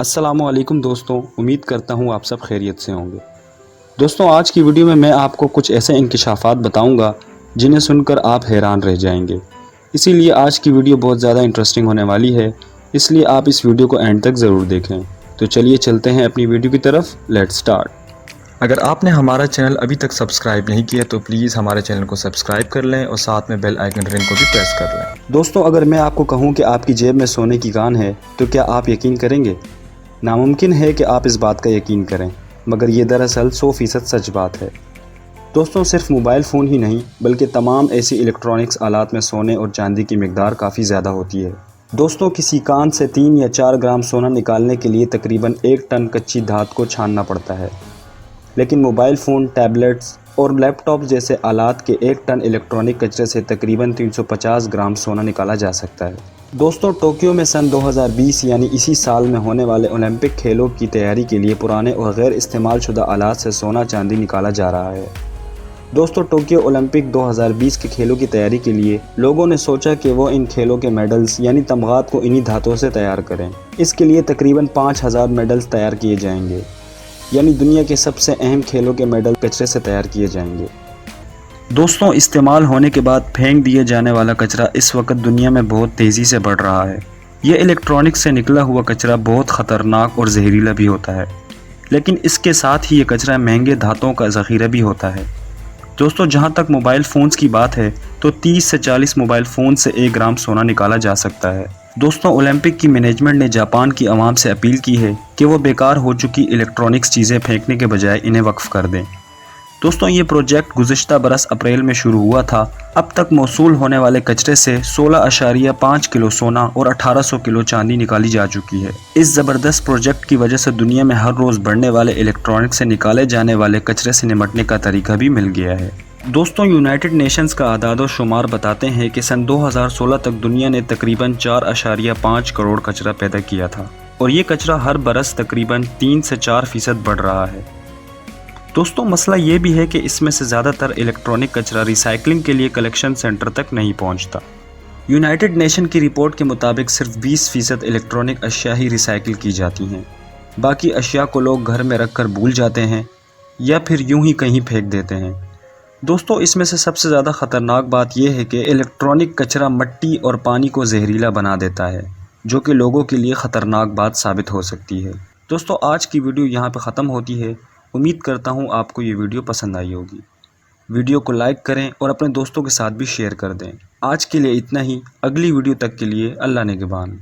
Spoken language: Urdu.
السلام علیکم دوستوں، امید کرتا ہوں آپ سب خیریت سے ہوں گے۔ دوستوں، آج کی ویڈیو میں آپ کو کچھ ایسے انکشافات بتاؤں گا جنہیں سن کر آپ حیران رہ جائیں گے۔ اسی لیے آج کی ویڈیو بہت زیادہ انٹرسٹنگ ہونے والی ہے، اس لیے آپ اس ویڈیو کو اینڈ تک ضرور دیکھیں۔ تو چلیے چلتے ہیں اپنی ویڈیو کی طرف، لیٹس سٹارٹ۔ اگر آپ نے ہمارا چینل ابھی تک سبسکرائب نہیں کیا تو پلیز ہمارے چینل کو سبسکرائب کر لیں اور ساتھ میں بیل آئیکن رنگ کو بھی پریس کر لیں۔ دوستوں، اگر میں آپ کو کہوں کہ آپ کی جیب میں سونے کی کان ہے تو کیا آپ یقین کریں گے؟ ناممکن ہے کہ آپ اس بات کا یقین کریں، مگر یہ دراصل 100% سچ بات ہے۔ دوستوں، صرف موبائل فون ہی نہیں بلکہ تمام ایسی الیکٹرانکس آلات میں سونے اور چاندی کی مقدار کافی زیادہ ہوتی ہے۔ دوستوں، کسی کان سے 3 یا 4 گرام سونا نکالنے کے لیے تقریباً 1 ٹن کچی دھات کو چھاننا پڑتا ہے، لیکن موبائل فون، ٹیبلٹس اور لیپ ٹاپ جیسے آلات کے 1 ٹن الیکٹرانک کچرے سے تقریباً 350 گرام سونا نکالا جا سکتا ہے۔ دوستوں، ٹوکیو میں سن 2020 یعنی اسی سال میں ہونے والے اولمپک کھیلوں کی تیاری کے لیے پرانے اور غیر استعمال شدہ آلات سے سونا چاندی نکالا جا رہا ہے۔ دوستوں، ٹوکیو اولمپک 2020 کے کھیلوں کی تیاری کے لیے لوگوں نے سوچا کہ وہ ان کھیلوں کے میڈلز یعنی تمغات کو انہی دھاتوں سے تیار کریں۔ اس کے لیے تقریباً 5000 میڈلز تیار کیے جائیں گے، یعنی دنیا کے سب سے اہم کھیلوں کے میڈل کچرے سے تیار کیے جائیں گے۔ دوستوں، استعمال ہونے کے بعد پھینک دیے جانے والا کچرا اس وقت دنیا میں بہت تیزی سے بڑھ رہا ہے۔ یہ الیکٹرانکس سے نکلا ہوا کچرا بہت خطرناک اور زہریلا بھی ہوتا ہے، لیکن اس کے ساتھ ہی یہ کچرا مہنگے دھاتوں کا ذخیرہ بھی ہوتا ہے۔ دوستوں، جہاں تک موبائل فونز کی بات ہے تو 30 سے 40 موبائل فون سے 1 گرام سونا نکالا جا سکتا ہے۔ دوستوں، اولمپک کی مینجمنٹ نے جاپان کی عوام سے اپیل کی ہے کہ وہ بیکار ہو چکی الیکٹرانکس چیزیں پھینکنے کے بجائے انہیں وقف کر دیں۔ دوستوں، یہ پروجیکٹ گزشتہ برس اپریل میں شروع ہوا تھا۔ اب تک موصول ہونے والے کچرے سے 16.5 کلو سونا اور 1800 کلو چاندی نکالی جا چکی ہے۔ اس زبردست پروجیکٹ کی وجہ سے دنیا میں ہر روز بڑھنے والے الیکٹرانکس سے نکالے جانے والے کچرے سے نمٹنے کا طریقہ بھی مل گیا ہے۔ دوستوں، یونائٹڈ نیشنز کا اعداد و شمار بتاتے ہیں کہ سن 2016 تک دنیا نے تقریباً 4.5 کروڑ کچرا پیدا کیا تھا، اور یہ کچرا ہر برس تقریباً 3 سے 4% بڑھ رہا ہے۔ دوستوں، مسئلہ یہ بھی ہے کہ اس میں سے زیادہ تر الیکٹرانک کچرا ری سائیکلنگ کے لیے کلیکشن سینٹر تک نہیں پہنچتا۔ یونائٹڈ نیشن کی رپورٹ کے مطابق صرف 20% الیکٹرانک اشیاء ہی ری سائیکل کی جاتی ہیں، باقی اشیاء کو لوگ گھر میں رکھ کر بھول جاتے ہیں یا پھر یوں ہی کہیں پھینک دیتے ہیں۔ دوستوں، اس میں سے سب سے زیادہ خطرناک بات یہ ہے کہ الیکٹرانک کچرا مٹی اور پانی کو زہریلا بنا دیتا ہے، جو کہ لوگوں کے لیے خطرناک بات ثابت ہو سکتی ہے۔ دوستوں، آج کی ویڈیو یہاں پہ ختم ہوتی ہے۔ امید کرتا ہوں آپ کو یہ ویڈیو پسند آئی ہوگی۔ ویڈیو کو لائک کریں اور اپنے دوستوں کے ساتھ بھی شیئر کر دیں۔ آج کے لیے اتنا ہی، اگلی ویڈیو تک کے لیے اللہ نگہبان۔